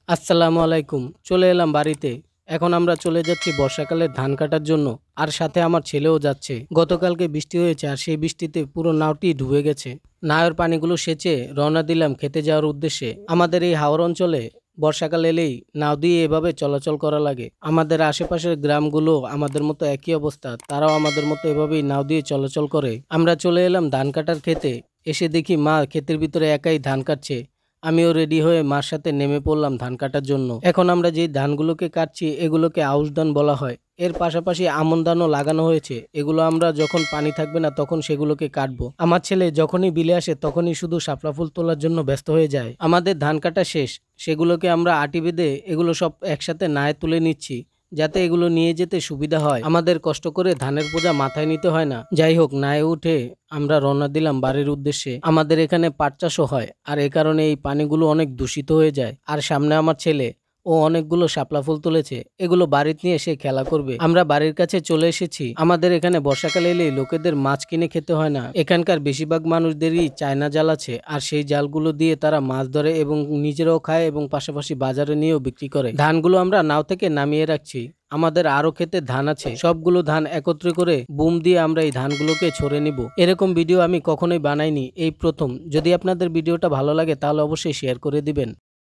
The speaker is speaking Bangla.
আসসালামু আলাইকুম। চলে এলাম বাড়িতে। এখন আমরা চলে যাচ্ছি বর্ষাকালে ধান কাটার জন্য। আর সাথে আমার ছেলেও যাচ্ছে। গতকালকে বৃষ্টি হয়েছে আর সেই বৃষ্টিতে পুরো নাওটি ডুবে গেছে। নাওয়ের পানিগুলো সেচে রওনা দিলাম খেতে যাওয়ার উদ্দেশ্যে। আমাদের এই হাওর অঞ্চলে বর্ষাকাল এলেই নাও দিয়ে এভাবে চলাচল করা লাগে। আমাদের আশেপাশের গ্রামগুলো আমাদের মতো একই অবস্থা, তারাও আমাদের মতো এভাবেই নাও দিয়ে চলাচল করে। আমরা চলে এলাম ধান কাটার খেতে। এসে দেখি মা ক্ষেতের ভিতরে একাই ধান কাটছে। আমিও রেডি হয়ে মার সাথে নেমে পড়লাম ধান কাটার জন্য। এখন আমরা যে ধানগুলোকে কাটছি এগুলোকে আউশ ধান বলা হয়। এর পাশাপাশি আমন ধানও লাগানো হয়েছে। এগুলো আমরা যখন পানি থাকবে না তখন সেগুলোকে কাটবো। আমার ছেলে যখনই বিলে আসে তখনই শুধু শাপলা ফুল তোলার জন্য ব্যস্ত হয়ে যায়। আমাদের ধান কাটা শেষ। সেগুলোকে আমরা আটি বেঁধে এগুলো সব একসাথে নায়ে তুলে নিচ্ছি, যাতে এগুলো নিয়ে যেতে সুবিধা হয়। আমাদের কষ্ট করে ধানের বোঝা মাথায় নিতে হয় না। যাই হোক, নায়ে উঠে আমরা রওনা দিলাম বাড়ির উদ্দেশ্যে। আমাদের এখানে পাট চাষও হয়, আর এ কারণে এই পানিগুলো অনেক দূষিত হয়ে যায়। আর সামনে আমার ছেলে, ও অনেকগুলো শাপলা ফুল তুলেছে। এগুলো বাড়িতে নিয়ে এসে খেলা করবে। আমরা বাড়ির কাছে চলে এসেছি। আমাদের এখানে বর্ষাকালে এলে লোকেদের মাছ কিনে খেতে হয় না। এখানকার বেশিরভাগ মানুষদেরই চায়না জাল আছে, আর সেই জালগুলো দিয়ে তারা মাছ ধরে এবং নিজেরাও খায় এবং পাশাপাশি বাজারে নিয়েও বিক্রি করে। ধানগুলো আমরা নাও থেকে নামিয়ে রাখছি। আমাদের আরো ক্ষেতে ধান আছে। সবগুলো ধান একত্রে করে বুম দিয়ে আমরা এই ধানগুলোকে ছড়ে নিব। এরকম ভিডিও আমি কখনোই বানাইনি, এই প্রথম। যদি আপনাদের ভিডিওটা ভালো লাগে তাহলে অবশ্যই শেয়ার করে দিবেন।